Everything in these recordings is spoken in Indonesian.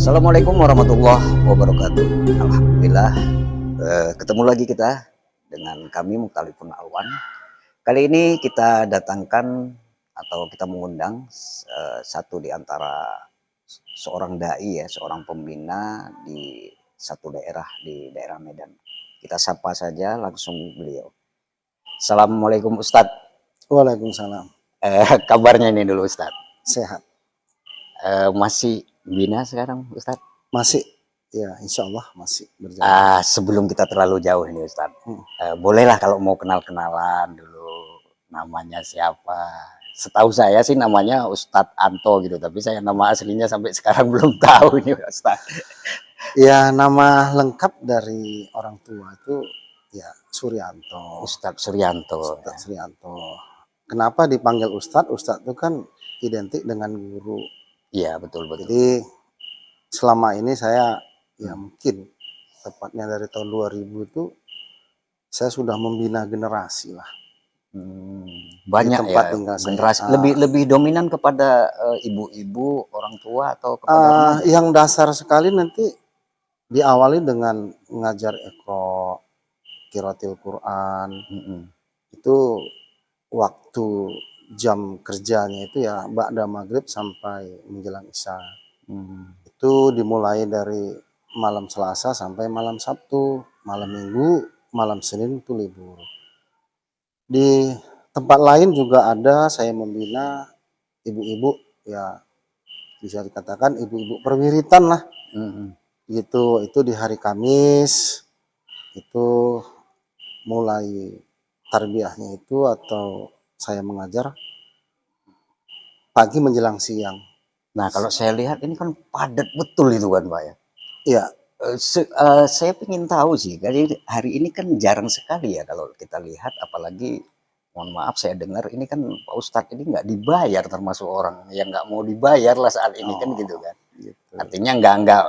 Assalamualaikum warahmatullahi wabarakatuh. Alhamdulillah, ketemu lagi kita dengan kami Mukhtalifun Alwan. Kali ini kita datangkan atau kita mengundang satu di antara seorang dai ya, seorang pembina di satu daerah di daerah Medan. Kita sapa saja langsung beliau. Assalamualaikum Ustadz. Waalaikumsalam. Kabarnya ini dulu Ustadz. Sehat. Masih bina sekarang Ustadz? Masih, ya insya Allah masih berjalan. Sebelum kita terlalu jauh ini Ustadz, bolehlah kalau mau kenal-kenalan dulu, namanya siapa? Setahu saya sih namanya Ustadz Anto gitu, tapi saya nama aslinya sampai sekarang belum tahu ini Ustadz. Ya, nama lengkap dari orang tua itu ya Suryanto. Ustadz Suryanto. Ustadz Suryanto. Kenapa dipanggil Ustadz? Ustadz itu kan identik dengan guru. Iya, betul-betul. Jadi selama ini saya ya mungkin tepatnya dari tahun 2000 itu saya sudah membina generasi lah. Banyak tempat ya tinggal generasi. saya. Lebih dominan kepada ibu-ibu, orang tua atau kepada Yang dasar sekali nanti diawali dengan mengajar Iqra, Qiraatil Quran. Itu waktu jam kerjanya itu ya ba'da maghrib sampai menjelang isya. Itu dimulai dari malam Selasa sampai malam Sabtu, malam Minggu, malam Senin itu libur. Di tempat lain juga ada saya membina ibu-ibu ya bisa dikatakan ibu-ibu perwiritan lah. Gitu, itu di hari Kamis itu mulai tarbiyahnya itu atau saya mengajar pagi menjelang siang. Nah, kalau saya lihat ini kan padat betul itu kan Pak ya. Iya. Saya ingin tahu sih, hari ini kan jarang sekali ya kalau kita lihat, apalagi mohon maaf saya dengar ini kan Pak Ustadz ini nggak dibayar, termasuk orang yang nggak mau dibayar lah saat ini kan gitu kan. Gitu. Artinya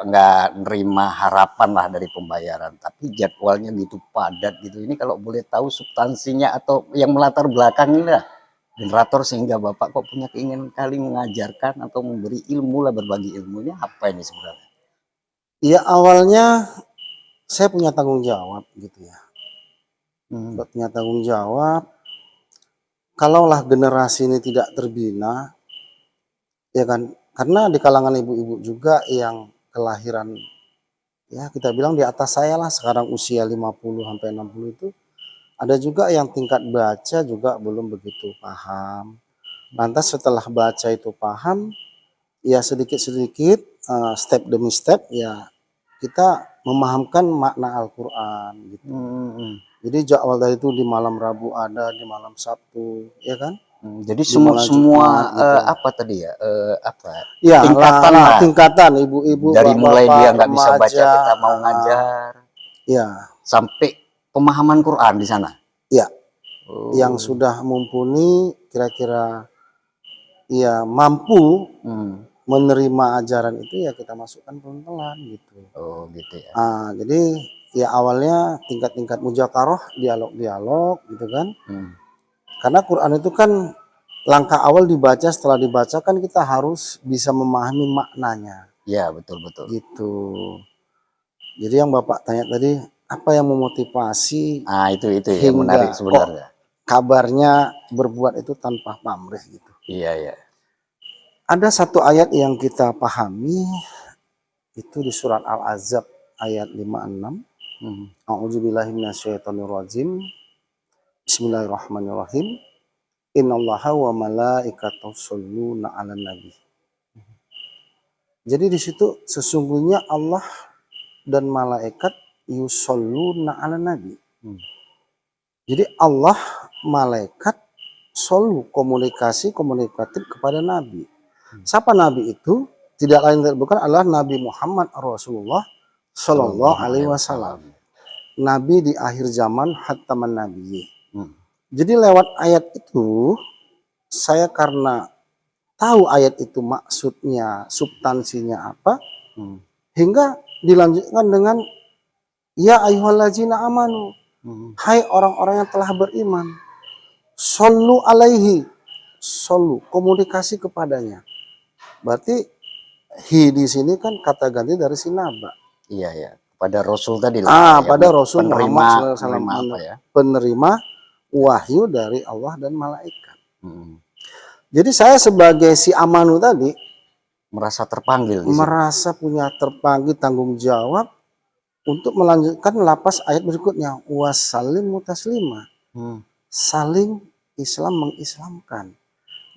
nggak nerima harapan lah dari pembayaran, tapi jadwalnya gitu padat gitu. Ini kalau boleh tahu substansinya atau yang melatar belakangnya lah generator sehingga Bapak kok punya keinginan kali mengajarkan atau memberi ilmu lah, berbagi ilmunya apa ini sebenarnya? Ya awalnya saya punya tanggung jawab gitu ya. Punya tanggung jawab. Kalaulah generasi ini tidak terbina, ya kan, karena di kalangan ibu-ibu juga yang kelahiran ya kita bilang di atas saya lah sekarang usia 50 sampai 60 itu ada juga yang tingkat baca juga belum begitu paham. Lantas setelah baca itu paham, ya sedikit-sedikit step demi step ya kita memahamkan makna Al-Quran gitu. Jadi jadwal dari itu di malam Rabu ada, di malam Sabtu, ya kan? Jadi semua gitu. Apa tadi ya? Ya, tingkatan tingkatan ibu-ibu dari mulai dia nggak bisa remaja, baca kita mau ngajar, ya, sampai pemahaman Quran di sana. Ya, yang sudah mumpuni kira-kira ya mampu menerima ajaran itu ya kita masukkan pelan-pelan gitu. Oh gitu ya. Jadi ya awalnya tingkat-tingkat mujakarah, dialog-dialog gitu kan. Karena Quran itu kan langkah awal dibaca, setelah dibaca kan kita harus bisa memahami maknanya. Ya betul-betul. Gitu. Jadi yang Bapak tanya tadi apa yang memotivasi? Itu yang menarik sebenarnya. Kabarnya berbuat itu tanpa pamrih gitu. Iya. Ada satu ayat yang kita pahami itu di surat Al-Ahzab ayat 56. A'udzubillahi minasyaitonirrajim. Bismillahirrahmanirrahim. Innallaha wa malaikatahu shalluna 'alan nabi. Jadi di situ sesungguhnya Allah dan malaikat yusholluna 'alan nabi. Jadi Allah, malaikat selalu komunikatif kepada Nabi. Siapa Nabi itu? Tidak lain bukan adalah Nabi Muhammad Rasulullah Shallallahu Alaihi Wasallam. Nabi di akhir zaman, Khataman Nabi. Jadi lewat ayat itu, saya karena tahu ayat itu maksudnya, substansinya apa, hingga dilanjutkan dengan ya ayyuhallazina amanu, hai orang-orang yang telah beriman, shollu alaihi, shollu, komunikasi kepadanya. Berarti hi di sini kan kata ganti dari sinaba. Iya ya. Pada Rasul tadi lah. Pada Rasul Muhammad SAW, penerima apa ya? penerima wahyu dari Allah dan malaikat. Hmm. Jadi saya sebagai si amanu tadi Merasa terpanggil di sini. merasa punya terpanggil tanggung jawab untuk melanjutkan lapas ayat berikutnya, wasallim mutaslima. Saling Islam mengislamkan.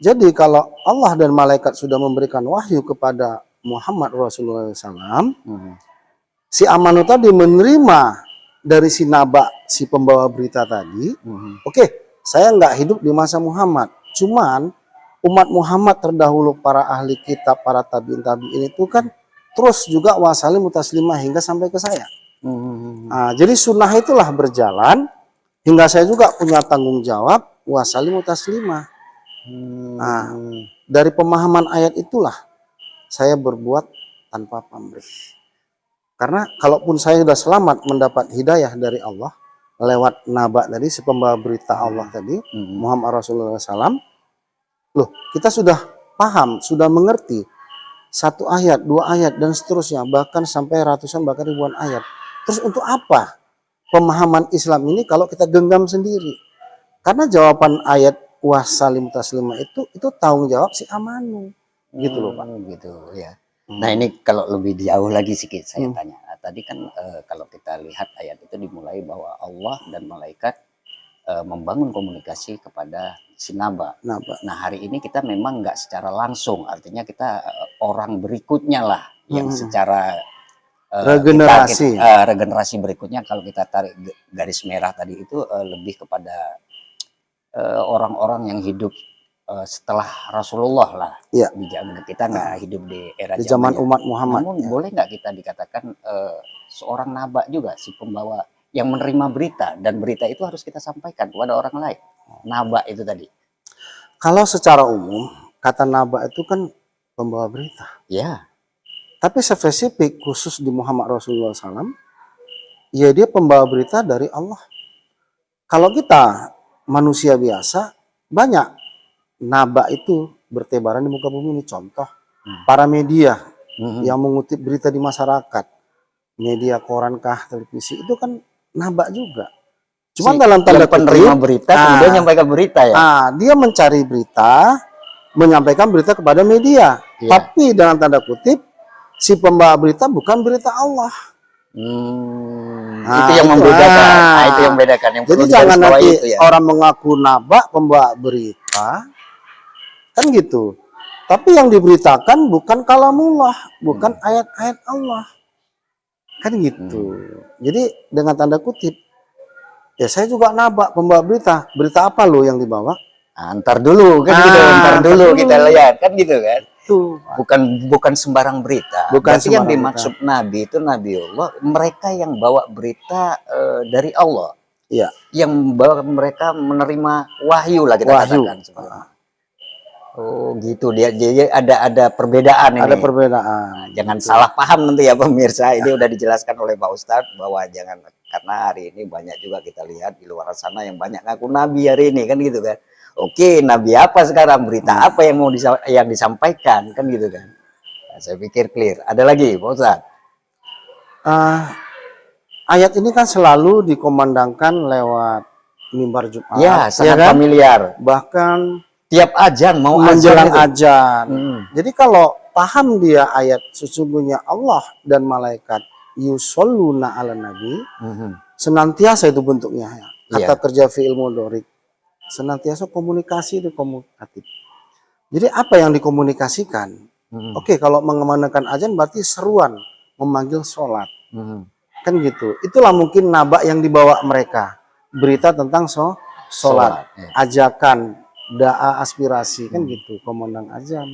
Jadi kalau Allah dan malaikat sudah memberikan wahyu kepada Muhammad Rasulullah SAW, si amanu tadi menerima dari si naba, si pembawa berita tadi. Oke, saya nggak hidup di masa Muhammad, cuman umat Muhammad terdahulu, para ahli kitab, para tabiin itu kan terus juga wasalim mutaslimah hingga sampai ke saya. Nah, jadi sunnah itulah berjalan hingga saya juga punya tanggung jawab wasalim mutaslimah. Nah, dari pemahaman ayat itulah saya berbuat tanpa pamrih. Karena kalaupun saya sudah selamat mendapat hidayah dari Allah lewat naba tadi, si pembawa berita Allah tadi, Muhammad Rasulullah SAW, loh kita sudah paham, sudah mengerti satu ayat, dua ayat, dan seterusnya, bahkan sampai ratusan, bahkan ribuan ayat. Terus untuk apa pemahaman Islam ini kalau kita genggam sendiri? Karena jawaban ayat wasalim taslimah itu tanggung jawab si amanu, gitu loh Pak. Gitu ya. Nah ini kalau lebih jauh lagi sedikit saya tanya. Nah, tadi kan kalau kita lihat ayat itu dimulai bahwa Allah dan malaikat membangun komunikasi kepada si naba. Nah hari ini kita memang nggak secara langsung, artinya kita orang berikutnya lah yang secara regenerasi. Regenerasi berikutnya, kalau kita tarik garis merah tadi itu lebih kepada orang-orang yang hidup setelah Rasulullah lah. Ya. Di zaman kita nggak hidup di era di zaman umat Muhammad. Namun boleh nggak kita dikatakan seorang naba juga, si pembawa yang menerima berita, dan berita itu harus kita sampaikan kepada orang lain. Naba itu tadi. Kalau secara umum kata naba itu kan pembawa berita. Ya. Tapi spesifik khusus di Muhammad Rasulullah SAW, ya dia pembawa berita dari Allah. Kalau kita manusia biasa, banyak naba itu bertebaran di muka bumi ini. Contoh, para media yang mengutip berita di masyarakat, media koran kah, televisi, itu kan naba juga. Cuma dalam tanda penerima berita kemudian menyampaikan berita ya. Dia mencari berita, menyampaikan berita kepada media. Tapi dalam tanda kutip, si pembawa berita bukan berita Allah. Itu yang membedakan. Itu yang membedakan. Jadi jangan nanti orang mengaku naba pembawa berita, kan gitu. Tapi yang diberitakan bukan kalamullah, bukan ayat-ayat Allah, kan gitu. Jadi dengan tanda kutip, ya saya juga naba pembawa berita. Berita apa lo yang dibawa? Ntar dulu kan gitu. Ntar dulu kita lihat kan gitu kan. Bukan sembarang berita. Berarti yang dimaksud nabi itu nabiullah, mereka yang bawa berita dari Allah. Iya. Yang bawa mereka menerima wahyu lah kita katakan. Oh gitu, dia ada perbedaan ini. Ada perbedaan. Jangan salah paham nanti ya pemirsa. Ini udah dijelaskan oleh Pak Ustadz bahwa jangan, karena hari ini banyak juga kita lihat di luar sana yang banyak ngaku nabi hari ini kan gitu kan. Oke, nabi apa sekarang? Berita apa yang mau disampaikan kan gitu kan? Nah, saya pikir clear. Ada lagi Pak Ustadz? Ayat ini kan selalu dikomandangkan lewat mimbar Jumat. Ya, sangat familiar. Bahkan tiap azan mau menjelang azan. Jadi kalau paham dia ayat sesungguhnya Allah dan malaikat yusholluna ala nabi, senantiasa itu bentuknya ya. Kata kerja fi'il mudhari, senantiasa komunikasi itu komunikatif. Jadi apa yang dikomunikasikan? Oke, kalau mengemanakan azan berarti seruan memanggil sholat, kan gitu. Itulah mungkin naba yang dibawa mereka, berita tentang sholat, ajakan, da'a, aspirasi, kan gitu, komandang azan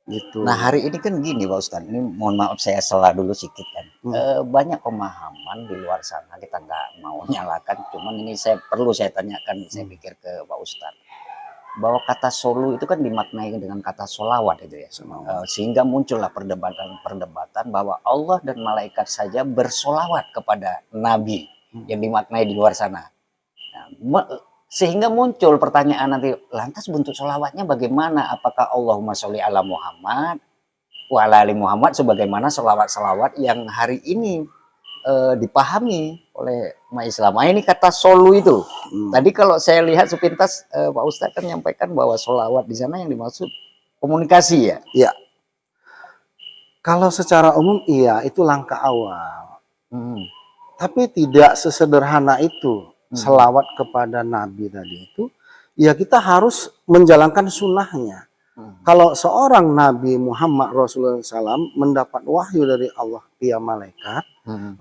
gitu. Nah hari ini kan gini Pak Ustadz, ini mohon maaf saya salah dulu sedikit kan. Banyak pemahaman di luar sana, kita nggak mau nyalakan, cuman ini saya tanyakan, saya pikir ke Pak Ustadz, bahwa kata solu itu kan dimaknai dengan kata solawat itu ya. Sehingga muncullah perdebatan bahwa Allah dan malaikat saja bersolawat kepada Nabi yang dimaknai di luar sana. Nah, sehingga muncul pertanyaan nanti, lantas bentuk sholawatnya bagaimana? Apakah Allahumma sholli ala Muhammad? wa ala ali Muhammad sebagaimana selawat-selawat yang hari ini dipahami oleh umat Islam. Nah, ini kata solu itu. Tadi kalau saya lihat sepintas Pak Ustadz kan menyampaikan bahwa sholawat di sana yang dimaksud komunikasi ya. Ya, kalau secara umum iya itu langkah awal. Tapi tidak sesederhana itu. Selawat kepada Nabi tadi itu, ya kita harus menjalankan sunnahnya. Kalau seorang Nabi Muhammad Rasulullah SAW mendapat wahyu dari Allah via malaikat,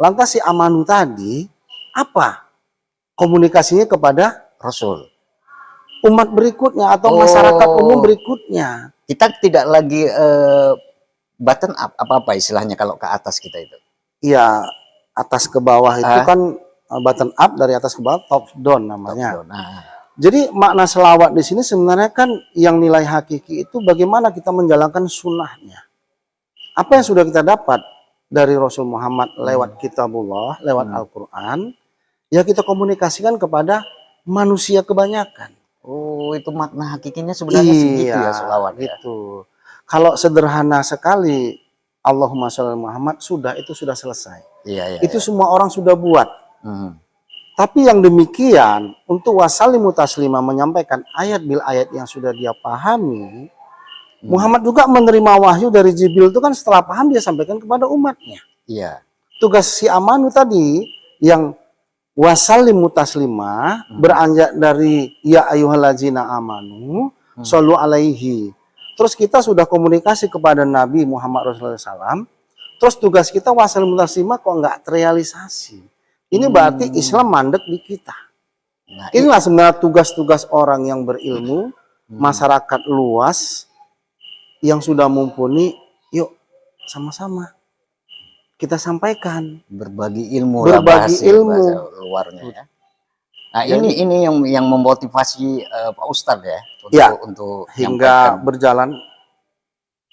lantas si amanu tadi apa komunikasinya kepada Rasul, umat berikutnya atau masyarakat umum berikutnya. Kita tidak lagi button up apa istilahnya kalau ke atas kita itu. Iya, atas ke bawah itu kan button up, dari atas ke bawah top down namanya. Top down. Jadi makna selawat di sini sebenarnya kan yang nilai hakiki itu bagaimana kita menjalankan sunnahnya. Apa yang sudah kita dapat dari Rasul Muhammad lewat kitabullah, lewat Al-Quran, ya kita komunikasikan kepada manusia kebanyakan. Oh, itu makna hakikinya sebenarnya segitu ya selawat ya. Itu. Kalau sederhana sekali Allahumma sholli Muhammad itu sudah selesai. Iya, itu semua orang sudah buat. Tapi yang demikian untuk wasalimu taslima menyampaikan ayat bil ayat yang sudah dia pahami, Muhammad juga menerima wahyu dari Jibril itu kan setelah paham dia sampaikan kepada umatnya. Iya. Tugas si amanu tadi yang wasalimu taslima beranjak dari ya ayyuhallazina amanu shollu alaihi. Terus kita sudah komunikasi kepada Nabi Muhammad Rasulullah SAW. Terus tugas kita wasalimu taslima kok nggak terrealisasi. Ini berarti Islam mandek di kita. Nah, inilah sebenarnya tugas-tugas orang yang berilmu, masyarakat luas yang sudah mumpuni. Yuk sama-sama kita sampaikan, berbagi ilmu, berbagi ilmu luarnya ya. Nah, ini yang memotivasi Pak Ustadz ya untuk hingga berjalan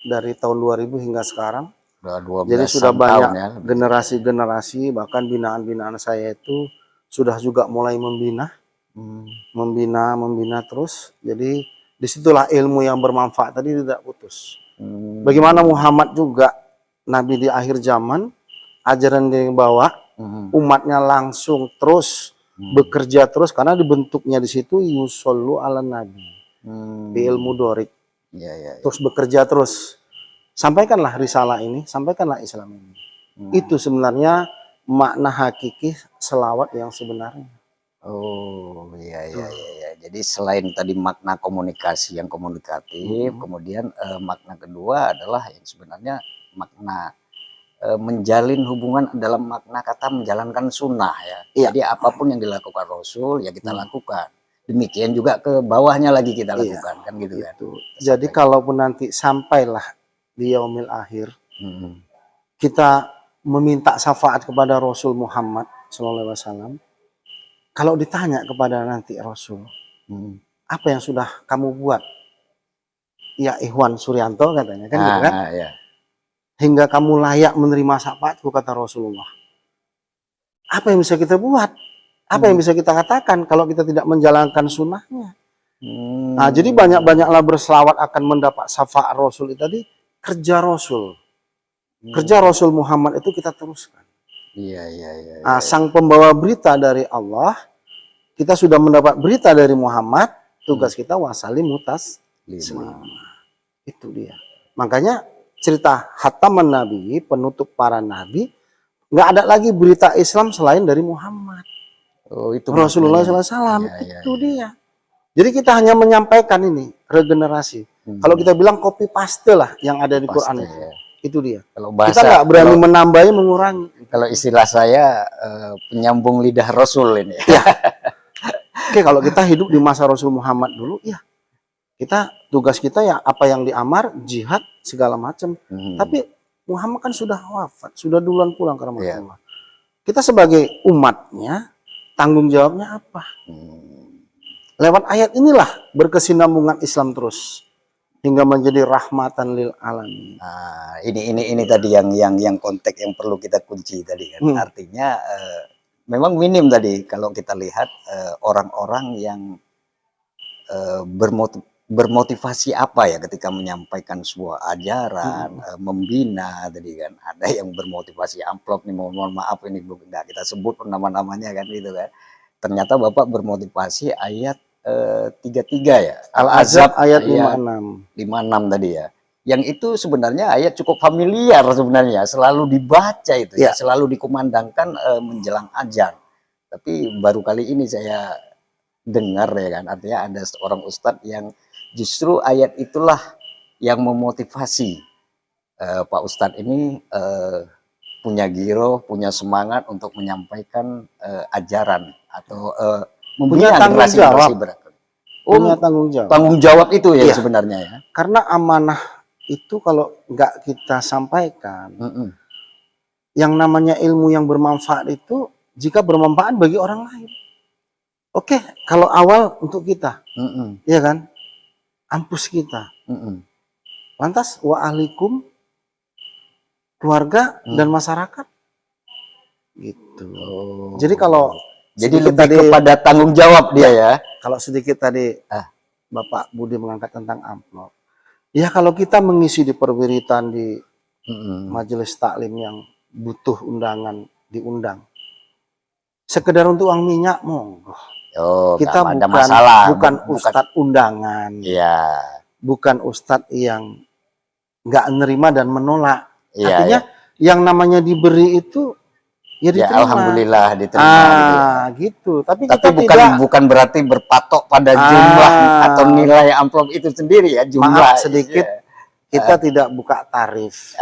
dari tahun 2000 hingga sekarang. Jadi sudah banyak generasi-generasi, bahkan binaan-binaan saya itu sudah juga mulai membina terus. Jadi disitulah ilmu yang bermanfaat tadi tidak putus. Bagaimana Muhammad juga Nabi di akhir zaman, ajaran yang dibawa, umatnya langsung terus bekerja terus karena dibentuknya di situ yusollu ala Nabi, di ilmu dorik, terus bekerja terus. Sampaikanlah risalah ini, sampaikanlah Islam ini. Itu sebenarnya makna hakiki selawat yang sebenarnya. Oh iya. Jadi selain tadi makna komunikasi yang komunikatif, kemudian makna kedua adalah yang sebenarnya makna menjalin hubungan dalam makna kata menjalankan sunnah ya. Jadi apapun yang dilakukan Rasul ya kita lakukan. Demikian juga ke bawahnya lagi kita lakukan kan gitu kan. Jadi kalaupun nanti sampailah di yaumil akhir, kita meminta syafaat kepada Rasul Muhammad SAW. Kalau ditanya kepada nanti Rasul, apa yang sudah kamu buat? Ya Ikhwan Suryanto katanya kan gitu kan? Hingga kamu layak menerima syafaatku kata Rasulullah. Apa yang bisa kita buat? Apa yang bisa kita katakan kalau kita tidak menjalankan sunnahnya? Nah, jadi banyak-banyaklah berselawat akan mendapat syafaat Rasul itu tadi. Kerja Rasul, kerja Rasul Muhammad itu kita teruskan. Nah, sang pembawa berita dari Allah, kita sudah mendapat berita dari Muhammad, tugas kita wasalimu taslima. Itu dia. Makanya cerita Khataman Nabi, penutup para nabi, nggak ada lagi berita Islam selain dari Muhammad. Oh, itu Rasulullah SAW. Itu dia. Jadi kita hanya menyampaikan ini regenerasi. Kalau kita bilang copy paste lah yang ada di Quran itu. Itu dia. Kalau bahasa, kita nggak berani menambahi, mengurangi. Kalau istilah saya penyambung lidah Rasul ini. Oke, kalau kita hidup di masa Rasul Muhammad dulu, ya kita tugas kita ya apa yang diamar, jihad segala macam. Tapi Muhammad kan sudah wafat, sudah duluan pulang ke rahmatullah. Kita sebagai umatnya tanggung jawabnya apa? Lewat ayat inilah berkesinambungan Islam terus hingga menjadi rahmatan lil alamin. Nah, ini tadi yang konteks yang perlu kita kunci tadi kan. Artinya memang minim tadi kalau kita lihat orang-orang yang bermotivasi apa ya ketika menyampaikan sebuah ajaran, membina tadi kan. Ada yang bermotivasi amplop nih, mohon maaf ini nggak kita sebut nama-namanya kan gitu kan. Ternyata Bapak bermotivasi ayat 33 ya, Al-Ahzab Al-Ahzab ayat ayat 56. 56 tadi ya. Yang itu sebenarnya ayat cukup familiar sebenarnya, selalu dibaca itu ya, Ya. selalu dikumandangkan menjelang azan. Tapi baru kali ini saya dengar ya kan, artinya ada seorang ustadz yang justru ayat itulah yang memotivasi Pak Ustadz ini punya giro, punya semangat untuk menyampaikan ajaran atau Punya membina tanggung generasi-generasi jawab. berikut. Punya tanggung jawab. Tanggung jawab itu ya Iya. sebenarnya ya. Karena amanah itu kalau nggak kita sampaikan, yang namanya ilmu yang bermanfaat itu jika bermanfaat bagi orang lain. Oke, kalau awal untuk kita, ya kan, ampus kita. Lantas wa ahlikum, keluarga dan masyarakat, gitu. Jadi kalau Jadi sedikit lebih kepada tanggung jawab dia ya. Kalau sedikit tadi Bapak Budi mengangkat tentang amplop, ya kalau kita mengisi di perwiritan di majelis taklim yang butuh undangan diundang, sekedar untuk uang minyak monggo. Kita ada masalah. bukan ustadz undangan, bukan ustadz yang nggak nerima dan menolak. Artinya yang namanya diberi itu ya diterima. Alhamdulillah diterima gitu. Tapi kita bukan berarti berpatok pada jumlah atau nilai amplop itu sendiri ya, jumlah. Maaf sedikit, kita tidak buka tarif.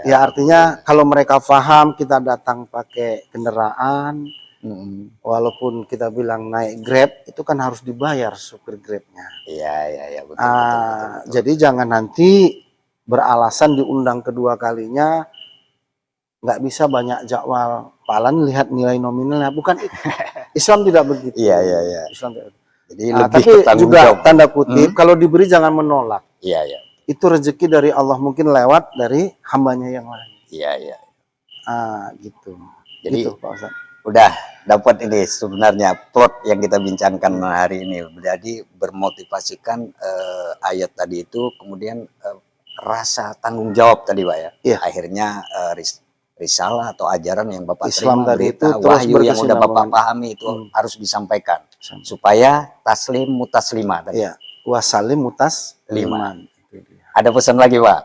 Ya artinya kalau mereka paham kita datang pakai kendaraan, walaupun kita bilang naik Grab, itu kan harus dibayar supir Grabnya. Betul. Jadi jangan nanti beralasan diundang kedua kalinya nggak bisa banyak jadwal, palan lihat nilai nominalnya, bukan itu. Islam tidak begitu. Islam tidak. Jadi lebih tapi juga jawab. Tanda kutip kalau diberi jangan menolak. Itu rezeki dari Allah, mungkin lewat dari hambanya yang lain. Gitu. Jadi gitu, Pak Ustadz. Udah dapat ini sebenarnya plot yang kita bincangkan hari ini. Jadi bermotivasikan ayat tadi itu, kemudian rasa tanggung jawab tadi Pak ya. Akhirnya risalah atau ajaran yang Bapak Islam terima, tadi berita, itu terus wahyu yang udah Bapak pahami itu harus disampaikan supaya taslim mutaslima tadi. Wasalim mutasliman. Ada pesan lagi Pak?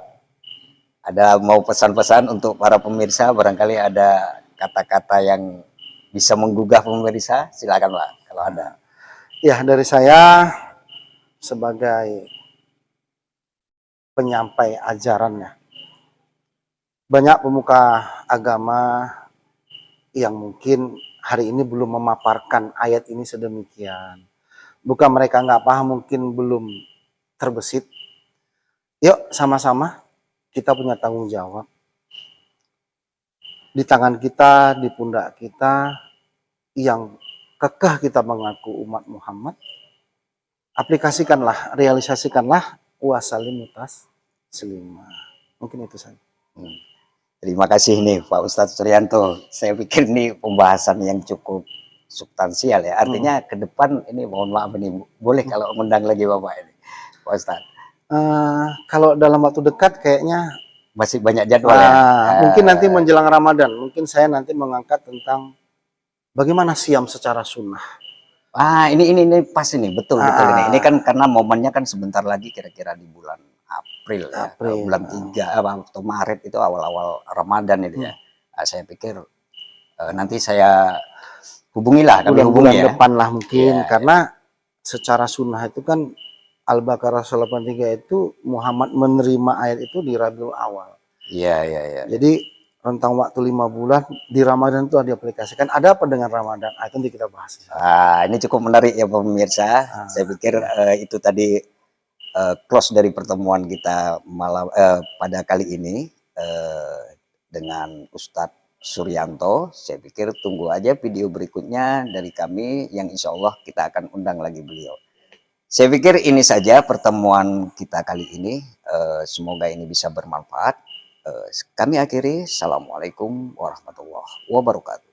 Ada mau pesan-pesan untuk para pemirsa, barangkali ada kata-kata yang bisa menggugah pemirsa, silakan Pak kalau ada. Ya, dari saya sebagai penyampai ajarannya, banyak pemuka agama yang mungkin hari ini belum memaparkan ayat ini sedemikian. Bukan mereka nggak paham, mungkin belum terbesit. Yuk sama-sama kita punya tanggung jawab. Di tangan kita, di pundak kita, yang kekeh kita mengaku umat Muhammad, aplikasikanlah, realisasikanlah wasalim mutaslimah. Mungkin itu saja. Terima kasih nih Pak Ustadz Suryanto. Saya pikir ini pembahasan yang cukup substansial ya. Artinya ke depan ini mohon maaf ini boleh kalau mengundang lagi Bapak ini Pak Ustadz. Kalau dalam waktu dekat kayaknya masih banyak jadwal ya. Mungkin nanti menjelang Ramadan, mungkin saya nanti mengangkat tentang bagaimana siam secara sunnah. Ini pas ini betul ini. Ini kan karena momennya kan sebentar lagi kira-kira di bulan April ya. Bulan 3 atau Maret itu awal-awal Ramadan itu ya. Saya pikir nanti saya hubungilah, kami hubungi bulan depan lah mungkin karena secara sunnah itu kan Al-Baqarah 83 itu Muhammad menerima ayat itu di Rabiul Awal. Jadi rentang waktu 5 bulan di Ramadan itu diaplikasikan. Ada apa dengan Ramadan? Itu nanti kita bahas. Ini cukup menarik ya pemirsa. Saya pikir itu tadi close dari pertemuan kita malam pada kali ini dengan Ustadz Suryanto. Saya pikir tunggu aja video berikutnya dari kami yang insya Allah kita akan undang lagi beliau. Saya pikir ini saja pertemuan kita kali ini. Semoga ini bisa bermanfaat. Kami akhiri. Assalamualaikum warahmatullahi wabarakatuh.